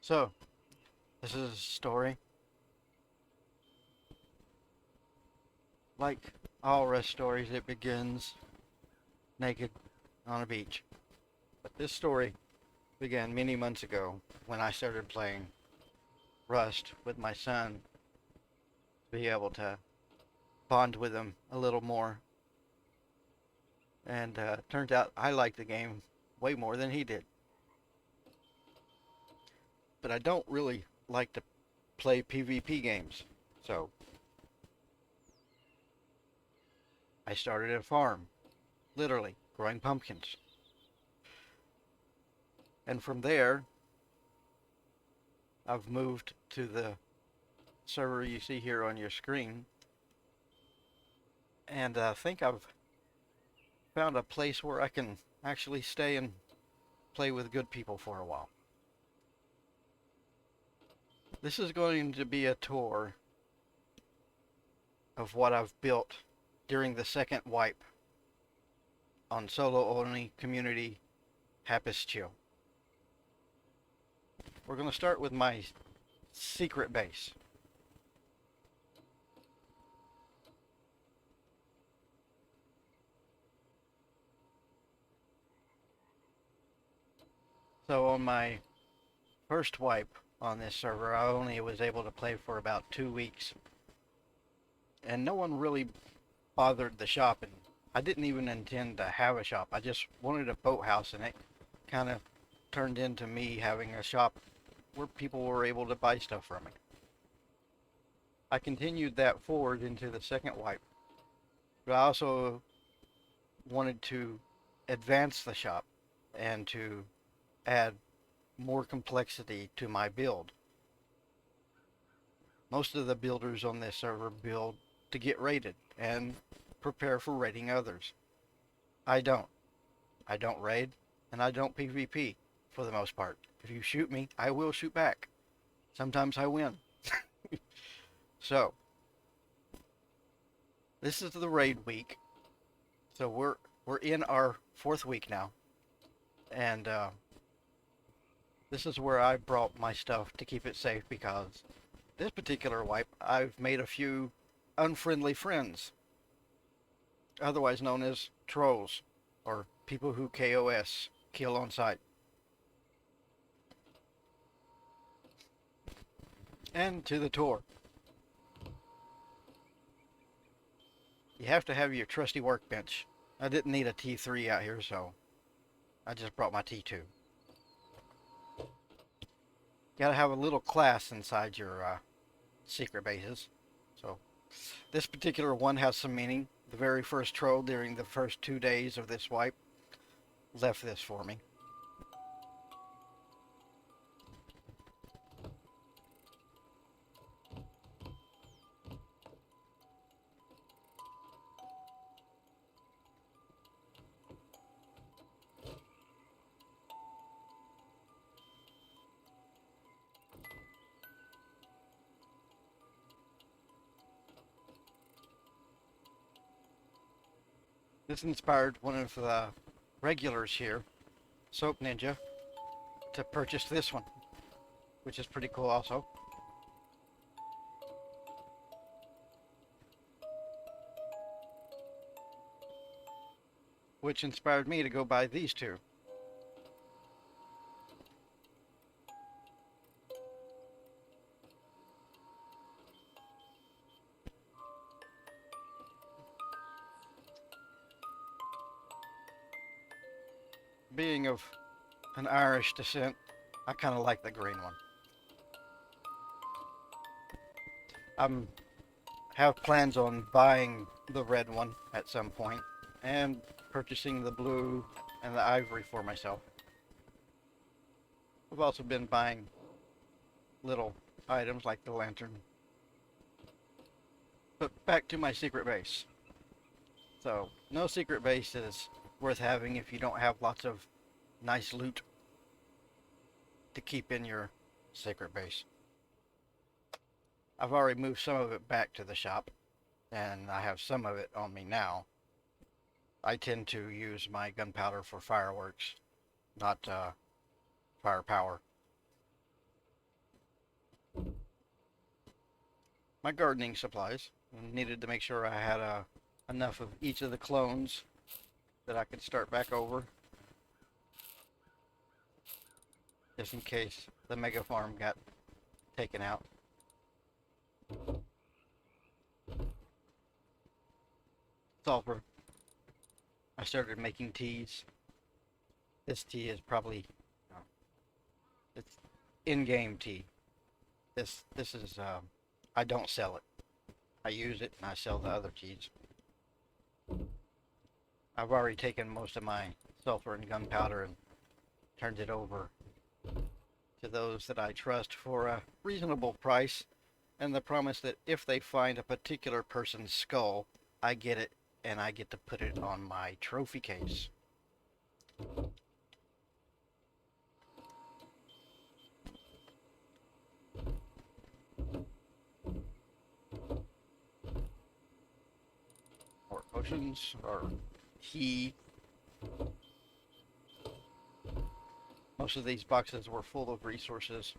So, this is a story. Like all rest stories, it begins naked on a beach. But this story began many months ago when I started playing Rust with my son to be able to bond with him a little more. And turns out I liked the game way more than he did. But I don't really like to play PvP games. So I started a farm, literally growing pumpkins. And from there, I've moved to the server you see here on your screen. And I think I've found a place where I can actually stay and play with good people for a while. This is going to be a tour of what I've built during the second wipe on solo only community Hapis Chill. We're going to start with my secret base. So on my first wipe on this server, I only was able to play for about 2 weeks. And no one really bothered the shop, and I didn't even intend to have a shop. I just wanted a boathouse, and it kind of turned into me having a shop where people were able to buy stuff from me. I continued that forward into the second wipe, but I also wanted to advance the shop and to add more complexity to my build. Most of the builders on this server build to get raided and prepare for raiding others. I don't. I don't raid, and I don't PvP for the most part. If you shoot me, I will shoot back. Sometimes I win. So, this is the raid week. So we're in our 4th week now, and this is where I brought my stuff to keep it safe, because this particular wipe I've made a few unfriendly friends, otherwise known as trolls, or people who KOS, kill on sight. And to the tour. You have to have your trusty workbench. I didn't need a T3 out here, so I just brought my T2. Gotta have a little class inside your secret bases. So this particular one has some meaning. The very first troll during the first 2 days of this wipe left this for me. This inspired one of the regulars here, Soap Ninja, to purchase this one, which is pretty cool also. Which inspired me to go buy these two. Being of an Irish descent, I kind of like the green one. I have plans on buying the red one at some point and purchasing the blue and the ivory for myself. I've also been buying little items like the lantern. But back to my secret base. So, no secret base is worth having if you don't have lots of nice loot to keep in your secret base. I've already moved some of it back to the shop, and I have some of it on me now. I tend to use my gunpowder for fireworks, not firepower. my gardening supplies. I needed to make sure I had enough of each of the clones that I could start back over, just in case the MegaFarm got taken out. Sulfur. I started making teas. This tea is probably, it's in-game tea. This is, I don't sell it. I use it and I sell the other teas. I've already taken most of my sulfur and gunpowder and turned it over to those that I trust for a reasonable price, and the promise that if they find a particular person's skull, I get it and I get to put it on my trophy case. More potions or tea. Most of these boxes were full of resources,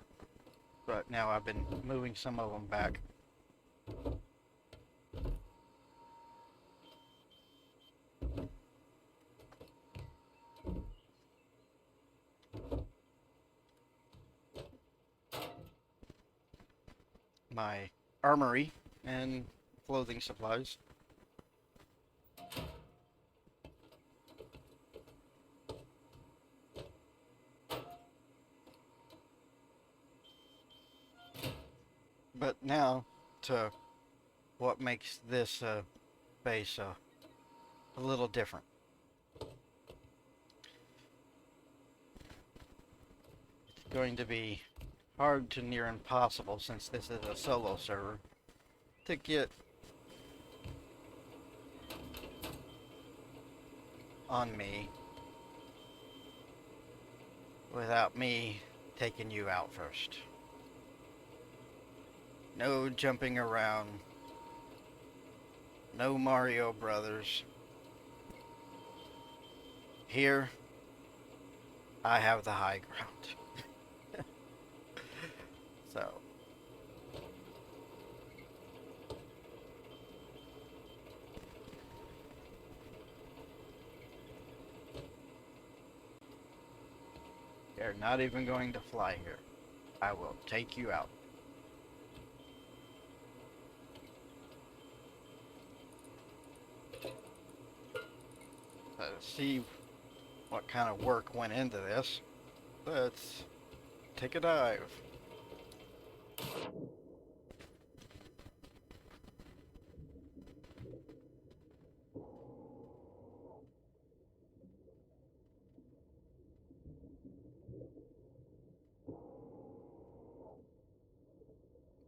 but now I've been moving some of them back. My armory and clothing supplies. But now to what makes this base a little different. It's going to be hard to near impossible, since this is a solo server, to get on me without me taking you out first. No jumping around. No Mario Brothers. Here, I have the high ground. So. You're not even going to fly here. I will take you out. Let's see what kind of work went into this. Let's take a dive.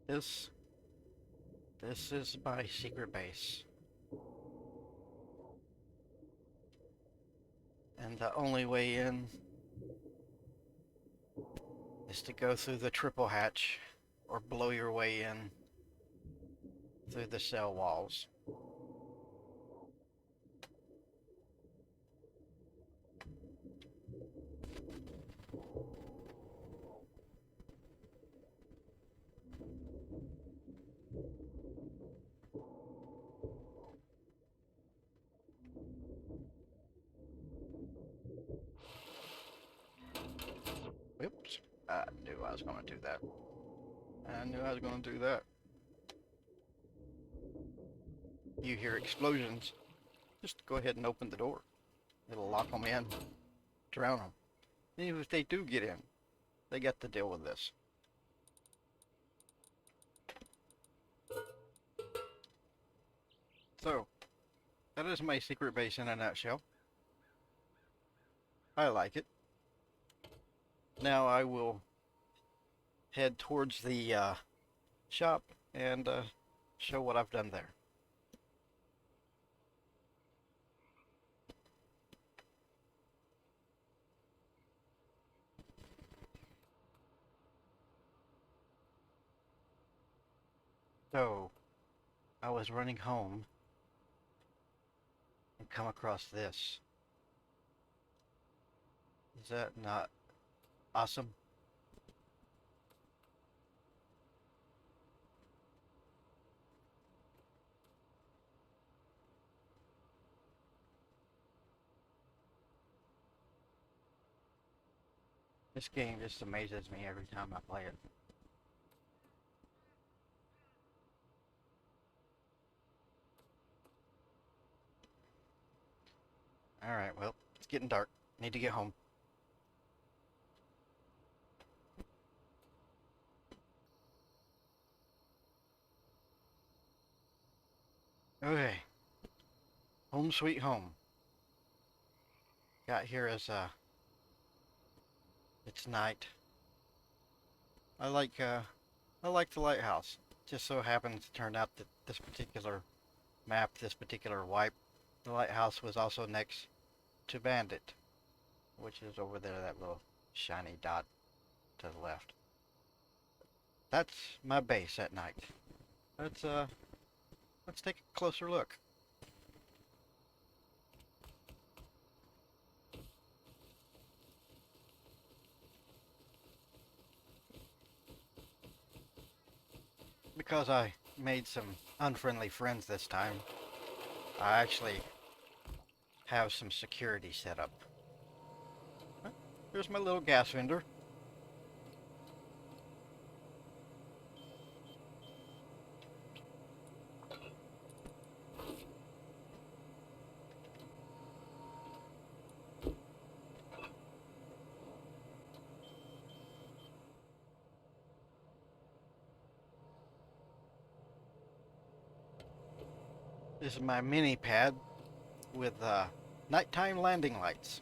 This is my secret base. And the only way in is to go through the triple hatch or blow your way in through the cell walls. Oops, I knew I was going to do that. I knew I was going to do that. You hear explosions, just go ahead and open the door. It'll lock them in, drown them. Even if they do get in, they got to deal with this. So, that is my secret base in a nutshell. I like it. Now I will head towards the shop and show what I've done there. So, I was running home and come across this. Is that not awesome? This game just amazes me every time I play it. Alright, well, it's getting dark. Need to get home. Okay. Home sweet home. Got here as it's night. I like the lighthouse. Just so happens to turn out that this particular map, this particular wipe, the lighthouse was also next to Bandit, which is over there, that little shiny dot to the left. That's my base at night. Let's take a closer look. Because I made some unfriendly friends this time, I actually have some security set up. Here's my little gas vendor. This is my mini pad with nighttime landing lights.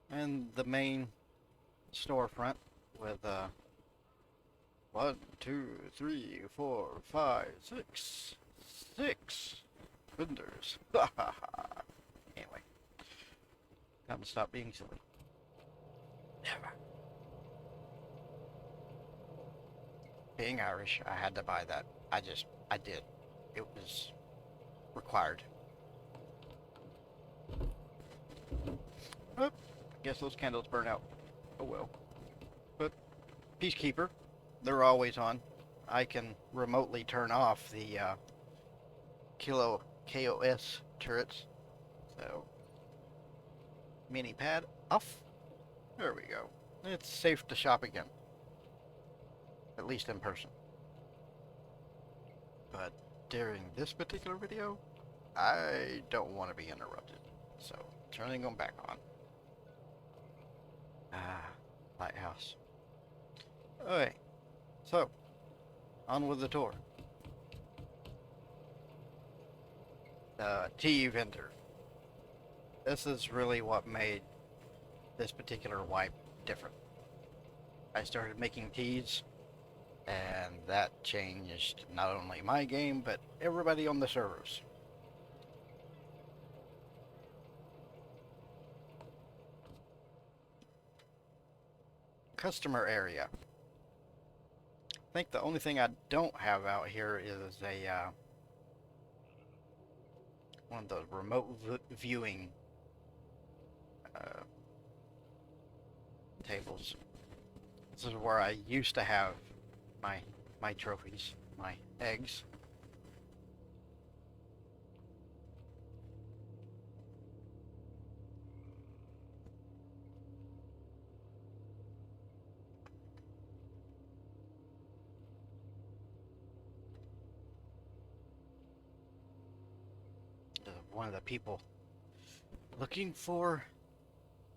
And the main storefront with 1, 2, 3, 4, 5, 6 vendors. Anyway, time to stop being silly. Never. Being Irish, I had to buy that. I did. It was required. Oh, I guess those candles burn out. Oh well. But Peacekeeper, they're always on. I can remotely turn off the KOS turrets. So, mini pad off. There we go. It's safe to shop again. At least in person. But during this particular video, I don't want to be interrupted. So, turning them back on. Lighthouse. Okay, so, on with the tour. The tea vendor. This is really what made this particular wipe different. I started making teas, and that changed not only my game, but everybody on the servers. Customer area. I think the only thing I don't have out here is a one of those remote viewing tables. This is where I used to have my trophies, my eggs. One of the people looking for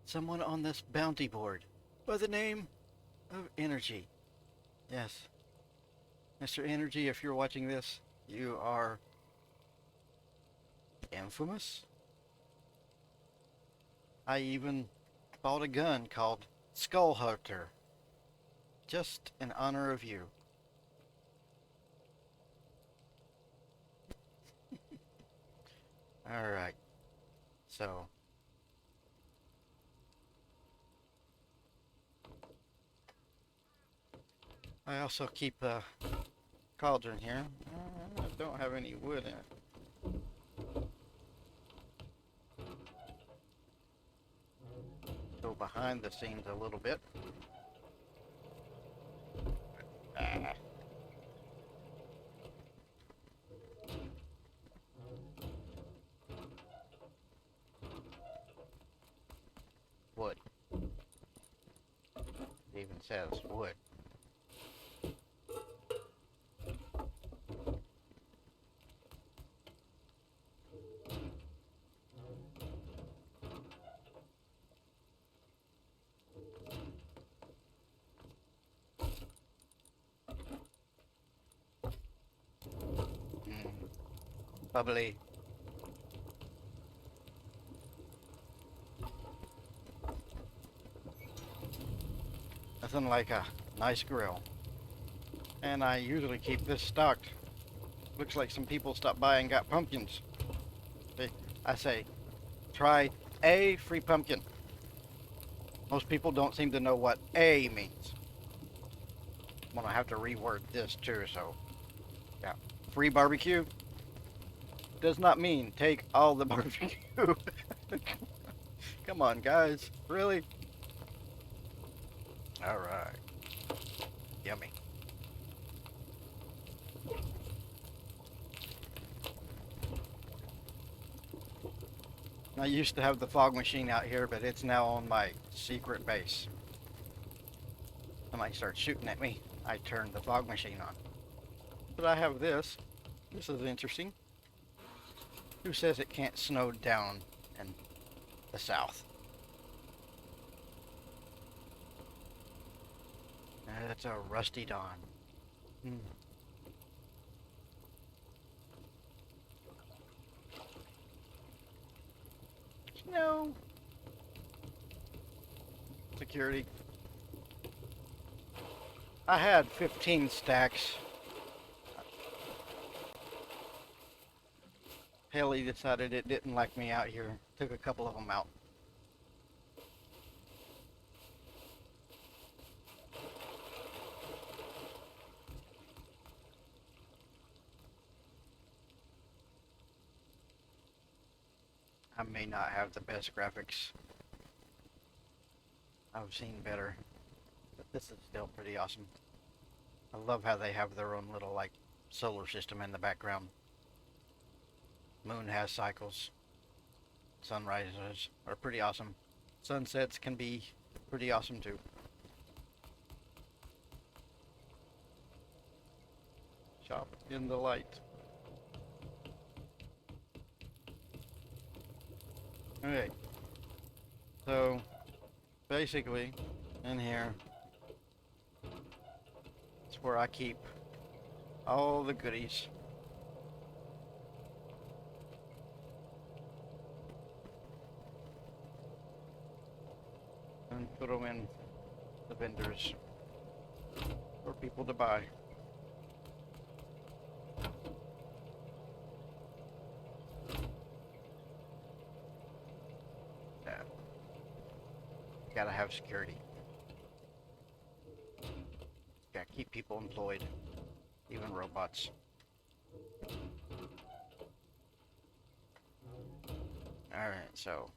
someone on this bounty board by the name of Energy. Yes, Mr. Energy, if you're watching this, you are infamous. I even bought a gun called Skull Hunter, just in honor of you. Alright, so I also keep a cauldron here. I don't have any wood in it. Go behind the scenes a little bit. says wood. Bubbly. Nothing like a nice grill. And I usually keep this stocked. Looks like some people stopped by and got pumpkins. I say, try a free pumpkin. Most people don't seem to know what A means. I'm gonna have to reword this too, so yeah. Free barbecue does not mean take all the barbecue. Come on, guys. Really? Alright. Yummy. I used to have the fog machine out here, but it's now on my secret base. Somebody starts shooting at me, I turn the fog machine on. But I have this. This is interesting. Who says it can't snow down in the south? That's a rusty dawn. No. Security. I had 15 stacks. Haley decided it didn't like me out here. Took a couple of them out. I may not have the best graphics. I've seen better, but this is still pretty awesome. I love how they have their own little like solar system in the background. Moon has cycles. Sunrises are pretty awesome. Sunsets can be pretty awesome too. Shop in the light. Okay, so basically in here is where I keep all the goodies. And put them in the vendors for people to buy. Gotta have security. Gotta keep people employed, even robots. Alright, so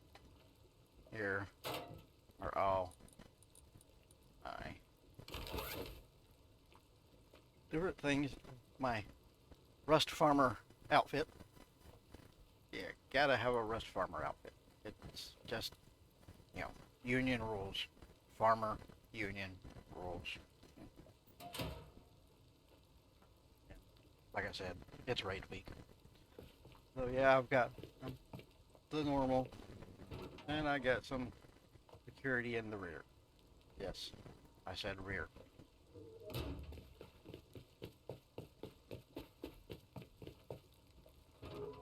here are all my different things. My RustFarmer outfit. Yeah, gotta have a RustFarmer outfit. It's just, you know, union rules. Farmer union rules. Like I said, it's raid week. So yeah, I've got the normal, and I got some security in the rear. Yes, I said rear.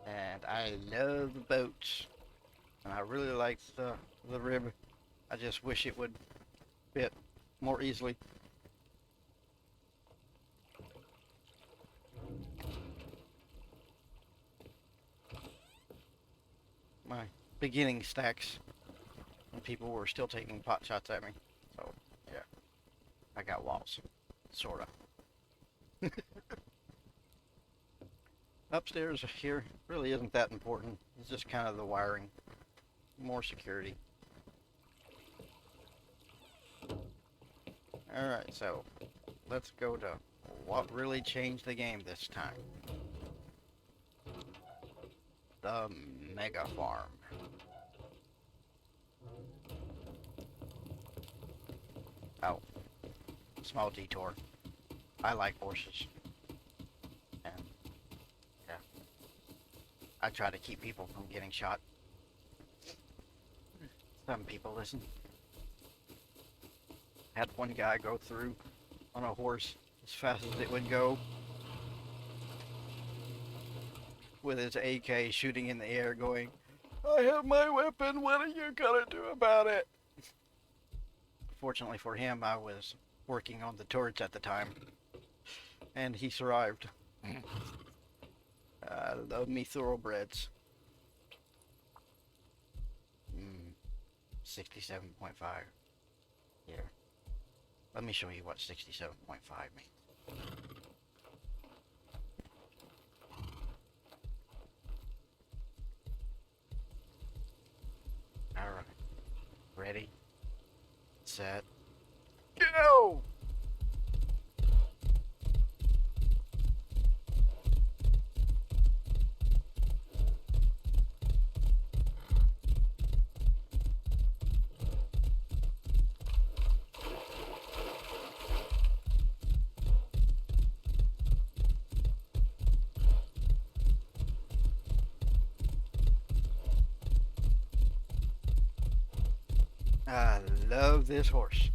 And I love boats. And I really like the rib. I just wish it would fit more easily. My beginning stacks when people were still taking pot shots at me. So, yeah. I got walls. Sorta. Upstairs here really isn't that important. It's just kind of the wiring. More security. Alright, so let's go to what really changed the game this time. The MegaFarm. Oh, small detour. I like horses. And, yeah. I try to keep people from getting shot. Some people listen. Had one guy go through on a horse as fast as it would go, with his AK shooting in the air going, "I have my weapon, what are you gonna do about it?" Fortunately for him, I was working on the turrets at the time, and he survived. I love me thoroughbreds. 67.5. Here. Let me show you what 67.5 means. Alright. Ready? Set. Go! I love this horse.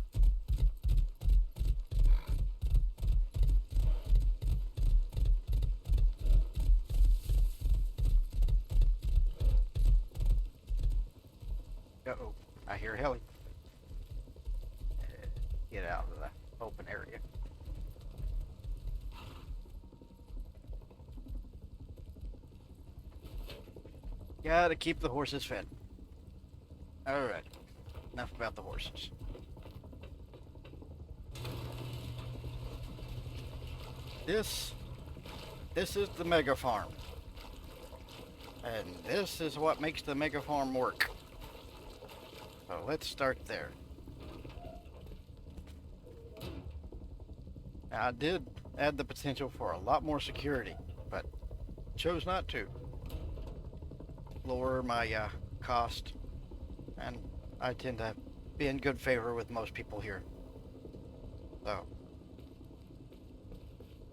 Uh-oh, I hear heli. Get out of the open area. Gotta keep the horses fed. Alright, enough about the horses. This is the MegaFarm. And this is what makes the MegaFarm work. So let's start there. Now, I did add the potential for a lot more security, but chose not to. Lower my cost, and I tend to be in good favor with most people here. So,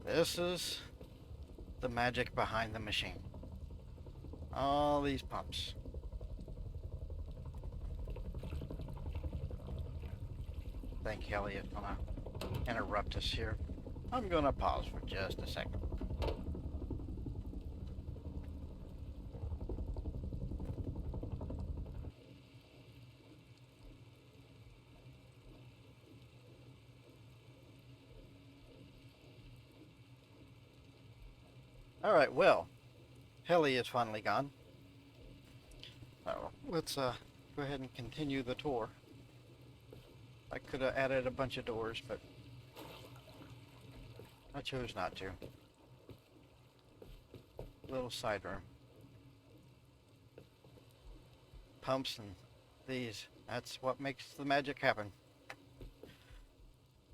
this is the magic behind the machine. All these pumps. I think Kelly is gonna interrupt us here. I'm gonna pause for just a second. Alright, well, Heli is finally gone. So let's go ahead and continue the tour. I could have added a bunch of doors, but I chose not to. Little side room. Pumps and these, that's what makes the magic happen.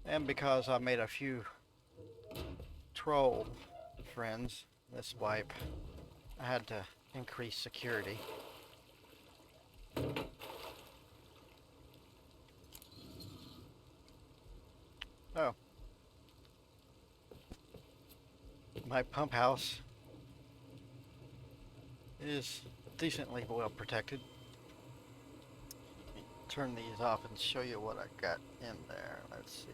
And because I made a few troll friends this wipe, I had to increase security. Oh. My pump house is decently well protected. Let me turn these off and show you what I got in there. Let's see.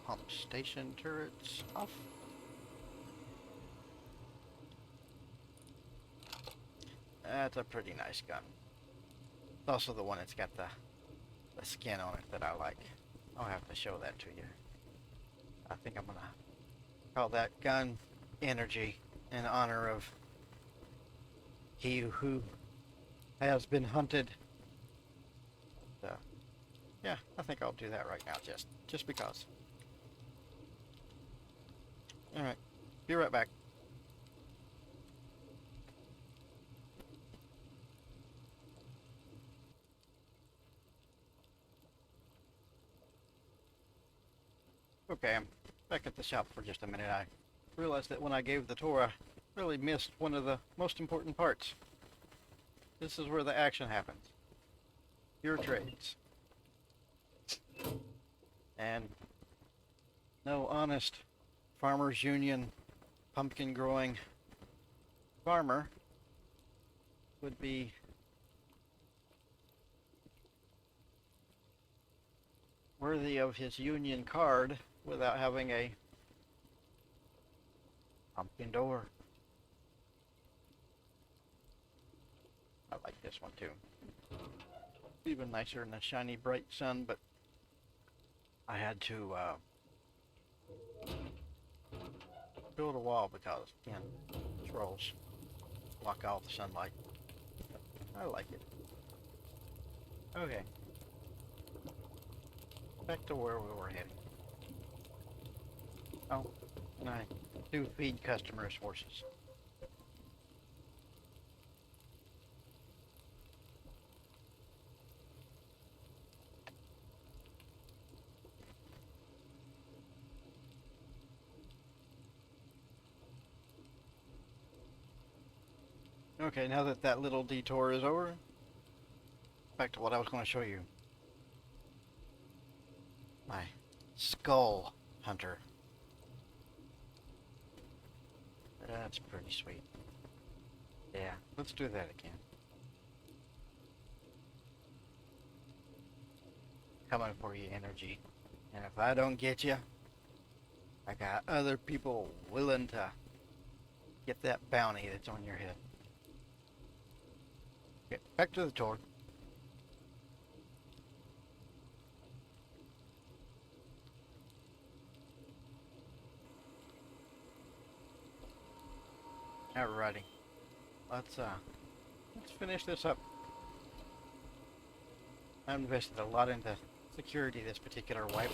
Pump station turrets off. That's a pretty nice gun. It's also the one that's got the skin on it that I like. I'll have to show that to you. I think I'm gonna call that gun Energy in honor of he who has been hunted. So, yeah, I think I'll do that right now, just because. Alright, be right back. Okay, I'm back at the shop for just a minute. I realized that when I gave the tour, I really missed one of the most important parts. This is where the action happens. Your trades. And no honest farmers union pumpkin growing farmer would be worthy of his union card without having a pumpkin door. I like this one too. Even nicer in the shiny bright sun, but I had to build a wall because, again, trolls block out the sunlight. I like it. Okay. Back to where we were heading. Oh, and I do feed customers horses. Okay, now that that little detour is over, back to what I was going to show you. My skull hunter. That's pretty sweet. Yeah, let's do that again. Coming for you, energy. And if I don't get you, I got other people willing to get that bounty that's on your head. Okay, back to the tour. Alrighty, let's finish this up. I invested a lot into security this particular wipe.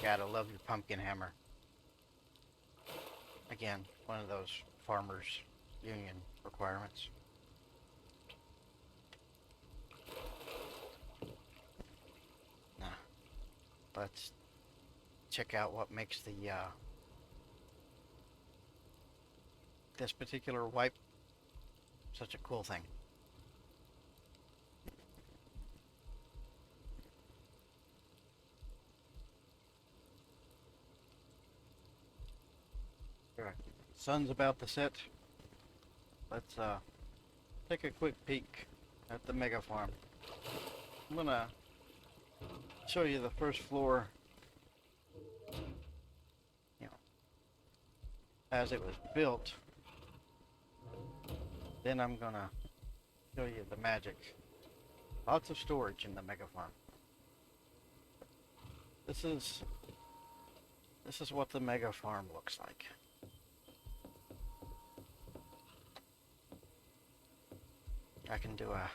Gotta love your pumpkin hammer. Again, one of those farmers union requirements. Now, let's check out what makes the this particular wipe such a cool thing. Alright, sun's about to set. Let's take a quick peek at the MegaFarm. I'm gonna show you the first floor, you know, as it was built. Then I'm gonna show you the magic. Lots of storage in the MegaFarm. This is what the MegaFarm looks like. I can do I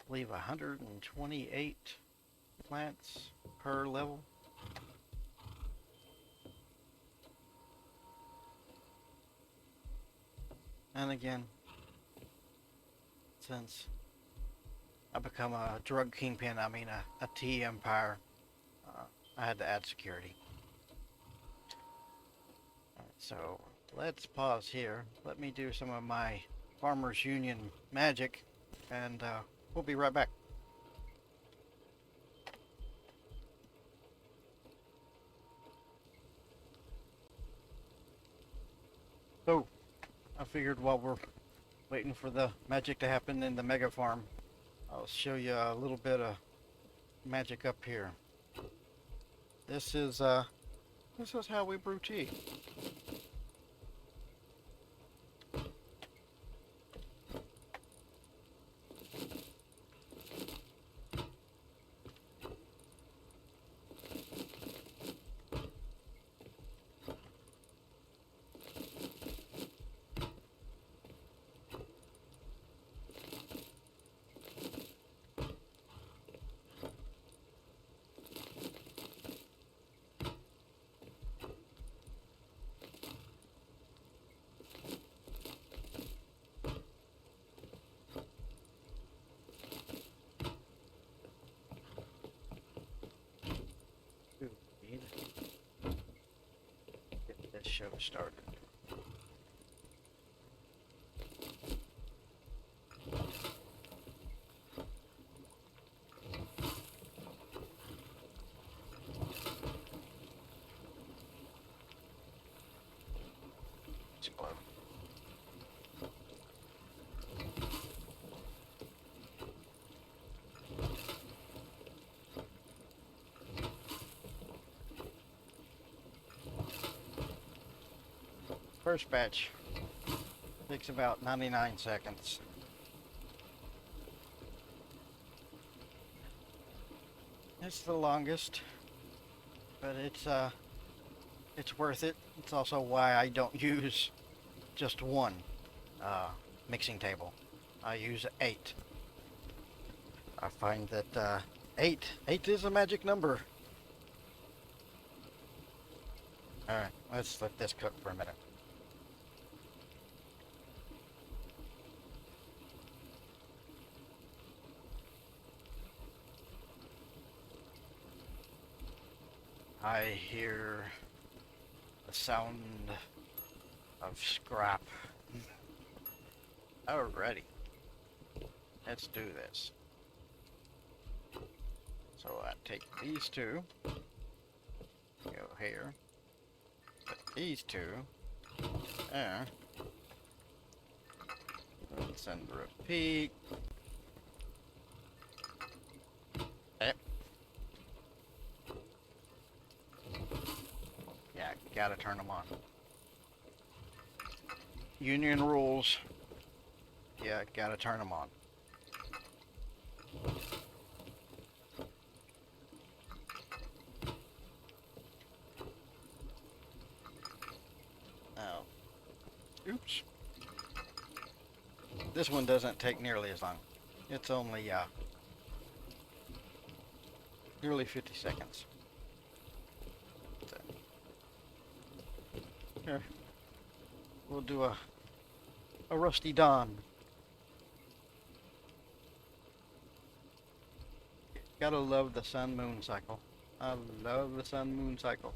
believe 128 plants per level. And again, since I become a drug kingpin, I mean a tea empire, I had to add security. Alright, so let's pause here. Let me do some of my Farmers Union magic, and we'll be right back. So, I figured while we're waiting for the magic to happen in the MegaFarm, I'll show you a little bit of magic up here. This is how we brew tea. Get this show started. explode. First batch takes about 99 seconds. It's the longest, but it's worth it. It's also why I don't use just one mixing table. I use 8. I find that 8 is a magic number. Alright, let's let this cook for a minute. I hear the sound of scrap. Alrighty. Let's do this. So I take these two, go here, put these two there, rinse and repeat. Okay. Yeah, gotta turn them on. Union rules. Yeah, gotta turn them on. Now, oops. This one doesn't take nearly as long. It's only nearly 50 seconds. So, here, we'll do a rusty dawn. Gotta love the sun-moon cycle. I love the sun-moon cycle.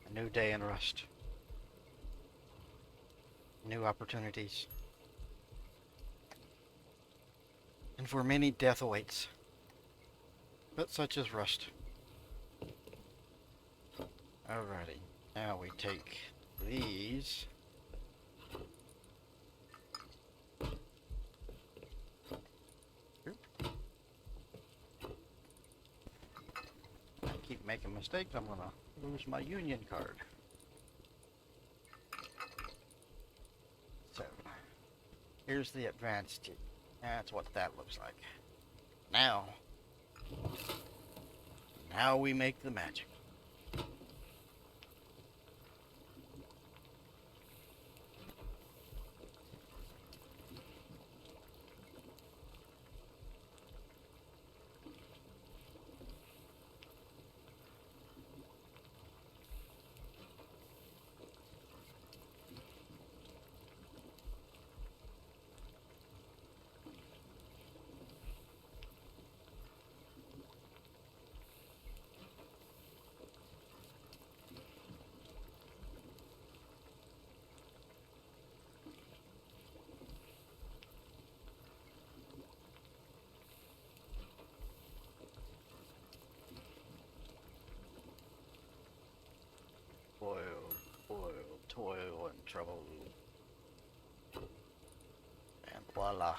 A new day in Rust. New opportunities. And for many, death awaits. But such is Rust. Alrighty. Now we take these. I keep making mistakes. I'm gonna lose my union card. So, here's the advanced key. That's what that looks like. Now we make the magic. Toil and trouble. And voila.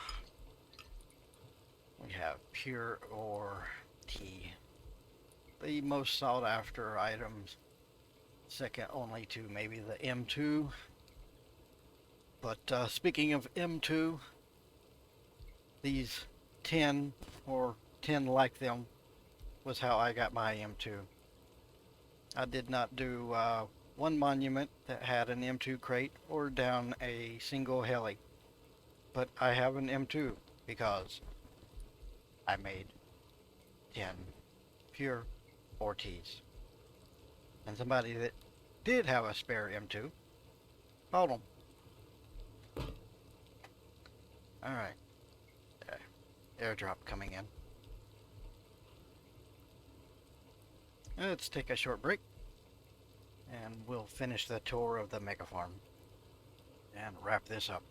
We have pure ore tea. The most sought after items, second only to maybe the M2. But speaking of M2, these 10 or 10 like them was how I got my M2. I did not do one monument that had an M2 crate or down a single heli, but I have an M2 because I made 10 pure ore teas, and somebody that did have a spare M2 bought them. Alright, airdrop coming in. Let's take a short break, and we'll finish the tour of the MegaFarm and wrap this up.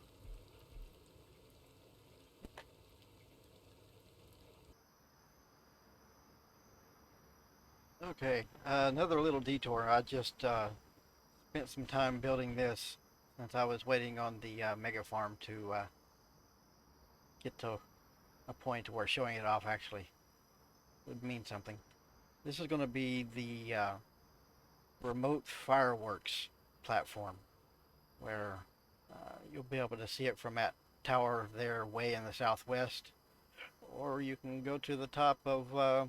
Okay, another little detour. I just spent some time building this since I was waiting on the MegaFarm to get to a point where showing it off actually would mean something. This is going to be the remote fireworks platform where you'll be able to see it from that tower there way in the southwest, or you can go to the top of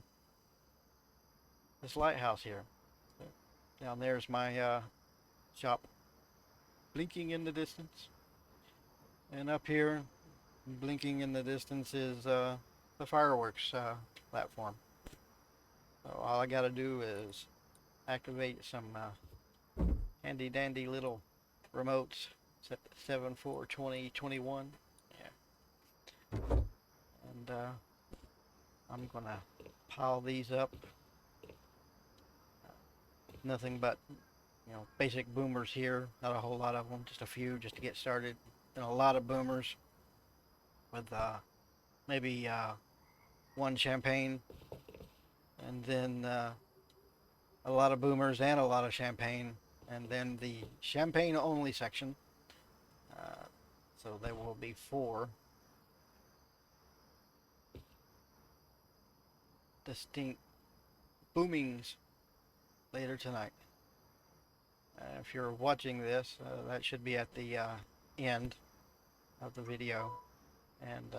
this lighthouse here. So down there's my shop blinking in the distance, and up here blinking in the distance is the fireworks platform. So all I gotta do is activate some handy dandy little remotes. Set 7, 4, 20, 21. Yeah. And I'm gonna pile these up. Nothing but, basic boomers here. Not a whole lot of them, just a few just to get started. And a lot of boomers with maybe one champagne, and then a lot of boomers and a lot of champagne, and then the champagne only section. So there will be 4 distinct boomings later tonight. If you're watching this, that should be at the end of the video, and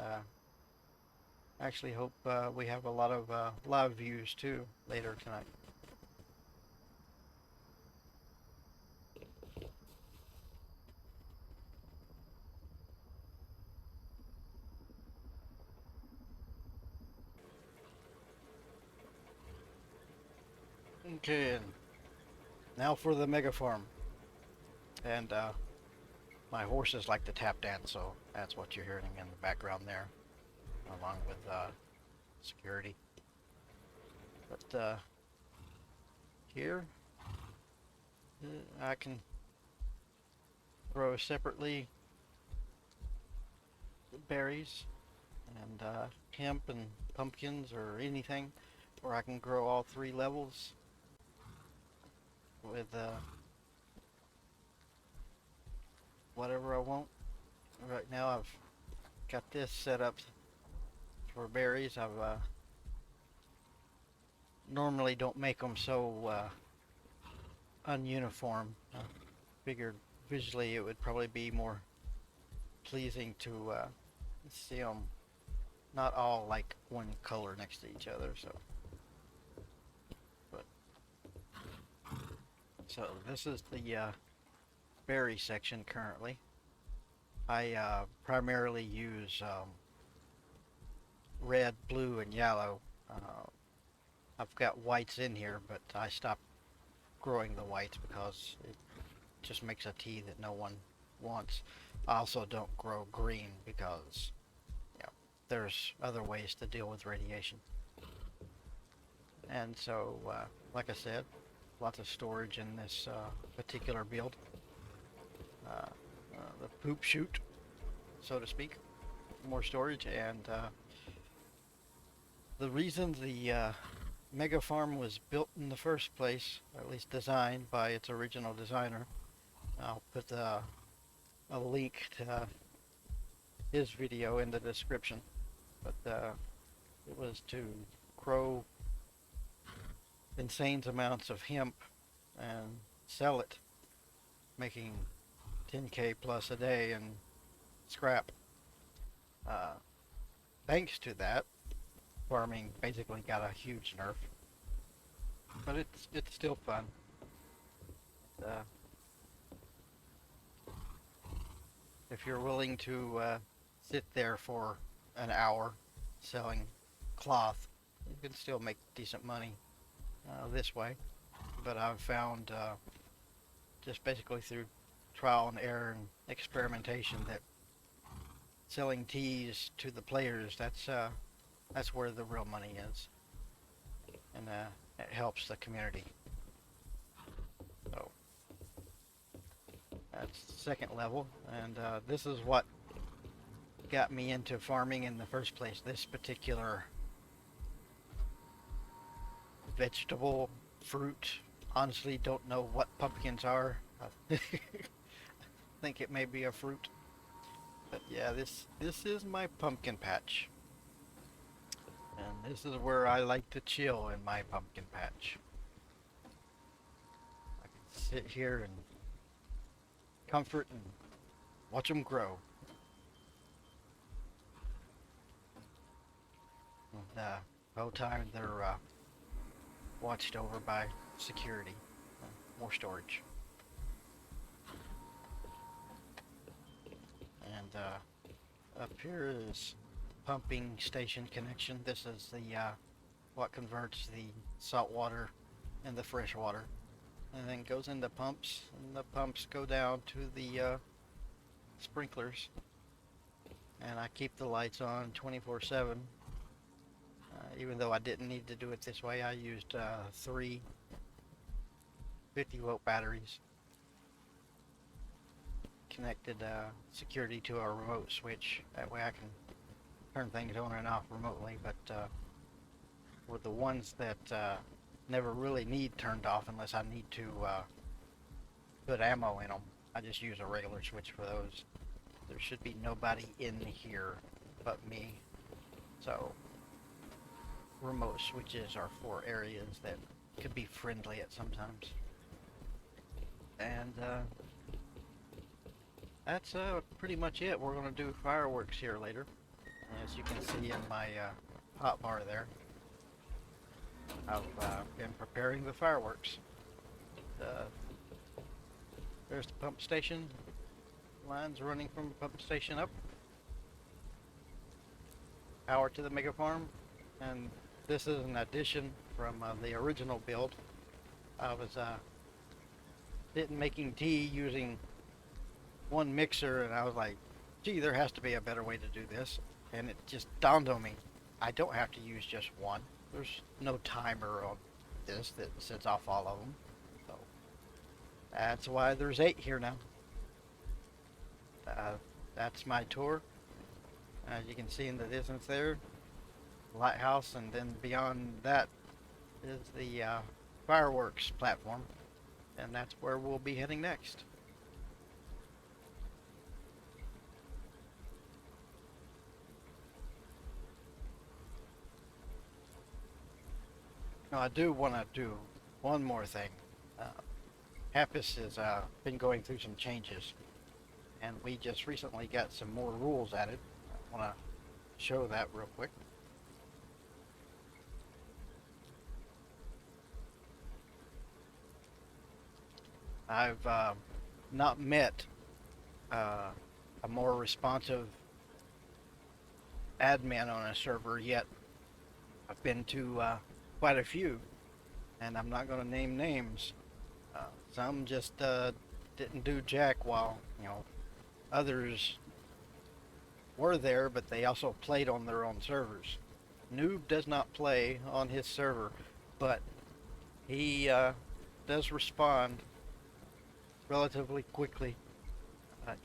actually hope we have a lot of live views too later tonight. Okay, and now for the MegaFarm. And my horses like to tap dance, so that's what you're hearing in the background there, along with security. But here, I can grow separately berries and hemp and pumpkins or anything, or I can grow all 3 levels with whatever I want. Right now I've got this set up for berries. I've normally don't make them so ununiform. I figured visually it would probably be more pleasing to see them not all like one color next to each other. So this is the berry section currently. I primarily use red, blue, and yellow. I've got whites in here, but I stopped growing the whites because it just makes a tea that no one wants. I also don't grow green because there's other ways to deal with radiation. And so, like I said, lots of storage in this particular build. The poop chute, so to speak. More storage, and the reason the MegaFarm was built in the first place, or at least designed by its original designer. I'll put a link to his video in the description. But it was to grow insane amounts of hemp and sell it, making 10K plus a day in scrap. Thanks to that, farming basically got a huge nerf, but it's still fun. If you're willing to sit there for an hour selling cloth, you can still make decent money this way. But I've found just basically through trial and error and experimentation that selling teas to the players, that's where the real money is, and it helps the community. So that's the second level, and this is what got me into farming in the first place. This particular vegetable fruit. Honestly, don't know what pumpkins are. I think it may be a fruit. But yeah, this is my pumpkin patch. And this is where I like to chill in my pumpkin patch. I can sit here and comfort and watch them grow. And the whole time they're watched over by security. More storage. And up here is pumping station connection. This is the what converts the salt water and the fresh water, and then goes into pumps, and the pumps go down to the sprinklers. And I keep the lights on 24/7. Even though I didn't need to do it this way, I used three 50-volt batteries, connected security to a remote switch. That way I can turn things on and off remotely. But with the ones that never really need turned off unless I need to put ammo in them, I just use a regular switch for those. There should be nobody in here but me. So remote switches are for areas that could be friendly at sometimes. And that's pretty much it. We're going to do fireworks here later. As you can see in my hotbar there, I've been preparing the fireworks. There's the pump station. Lines running from the pump station up. Power to the MegaFarm. And this is an addition from the original build. I was making tea using one mixer, and I was like, gee, there has to be a better way to do this. And it just dawned on me, I don't have to use just one. There's no timer on this that sets off all of them. So that's why there's 8 here now. That's my tour. As you can see in the distance there, lighthouse, and then beyond that is the fireworks platform, and that's where we'll be heading next. Now I do want to do one more thing. Hapis has been going through some changes, and we just recently got some more rules added. I want to show that real quick. I've not met a more responsive admin on a server yet. I've been to quite a few, and I'm not going to name names. Some just didn't do jack, while others were there, but they also played on their own servers. Noob does not play on his server, but he does respond relatively quickly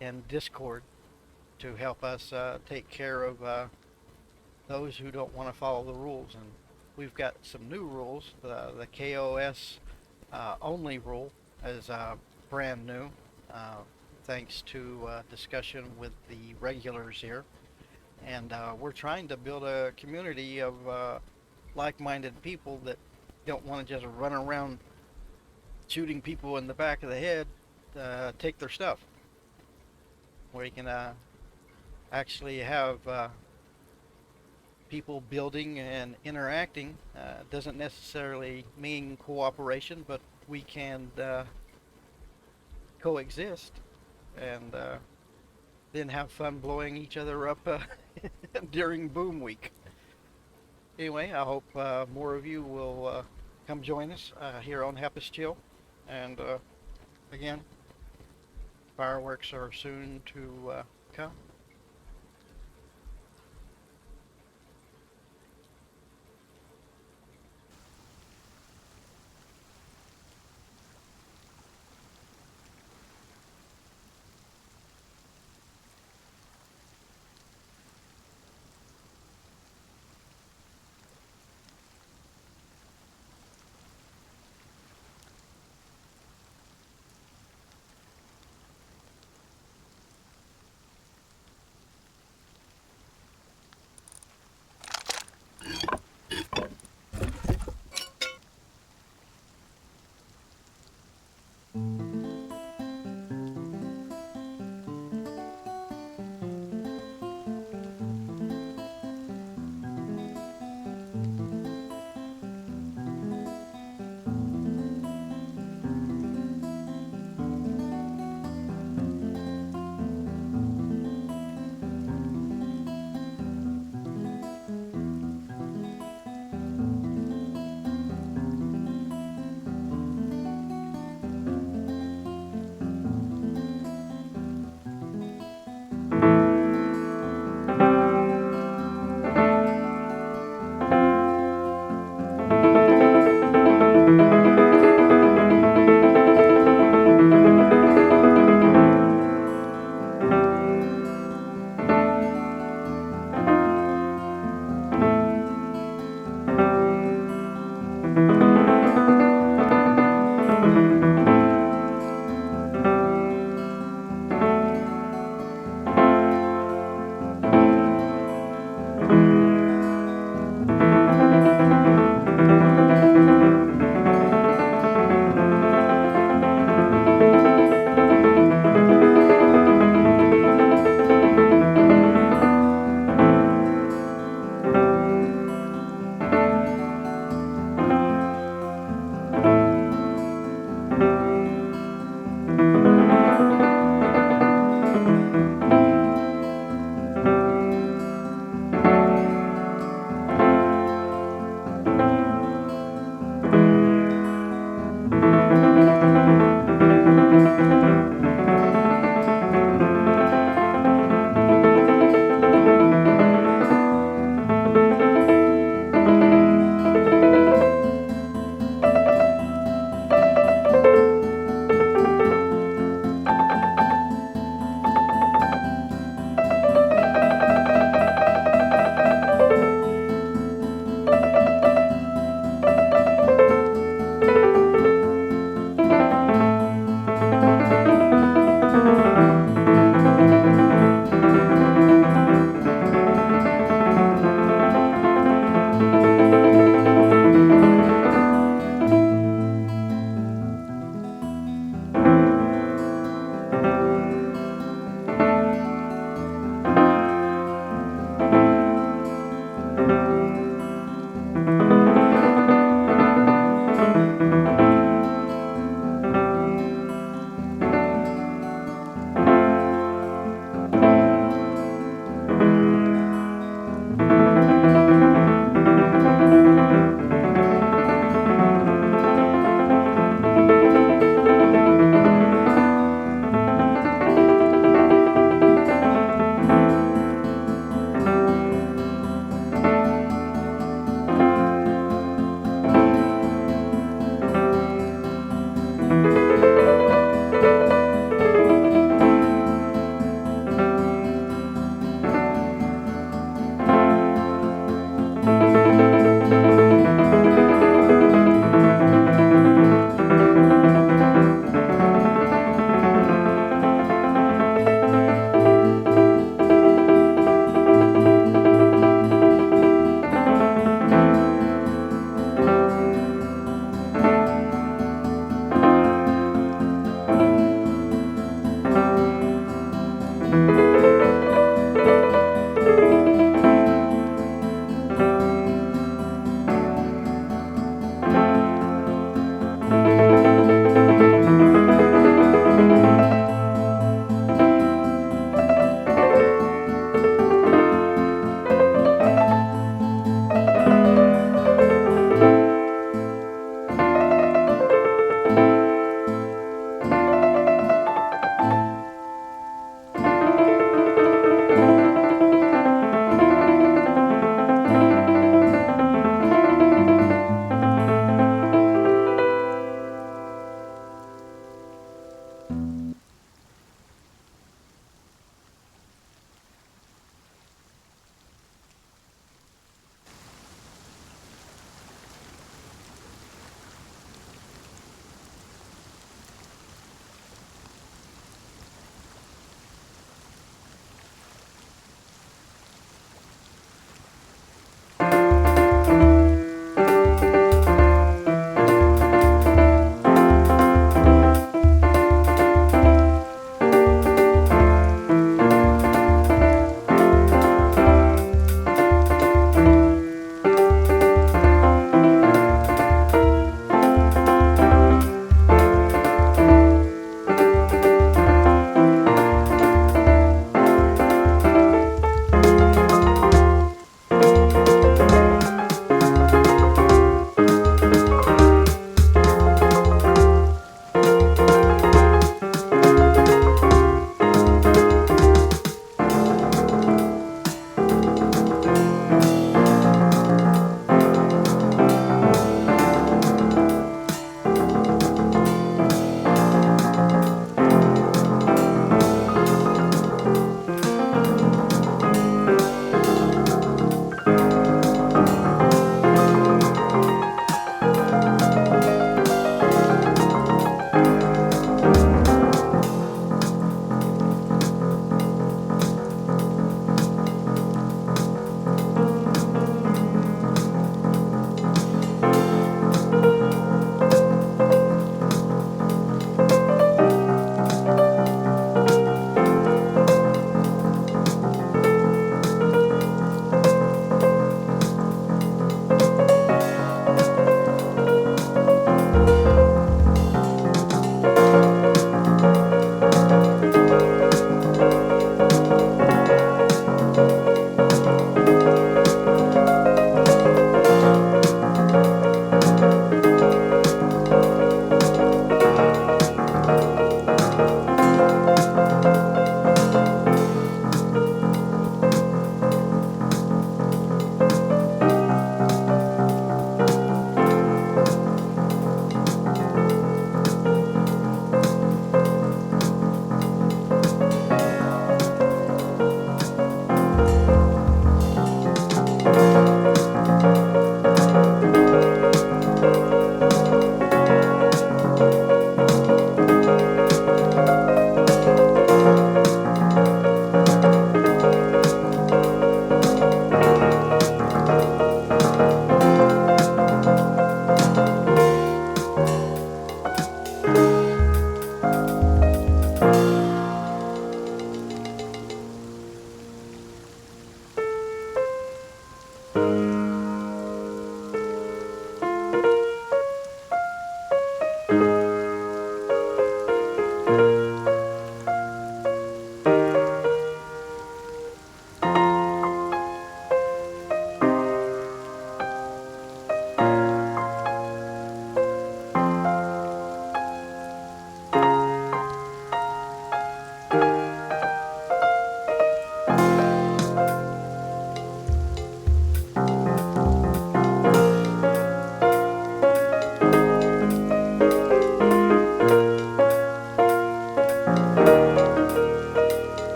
in Discord to help us take care of those who don't want to follow the rules. And we've got some new rules. The KOS only rule is brand new, thanks to discussion with the regulars here. And we're trying to build a community of like-minded people that don't want to just run around shooting people in the back of the head, take their stuff. Where you can actually have people building and interacting. Doesn't necessarily mean cooperation, but we can coexist and then have fun blowing each other up during boom week. Anyway, I hope more of you will come join us here on Hapis Chill. And again, fireworks are soon to come.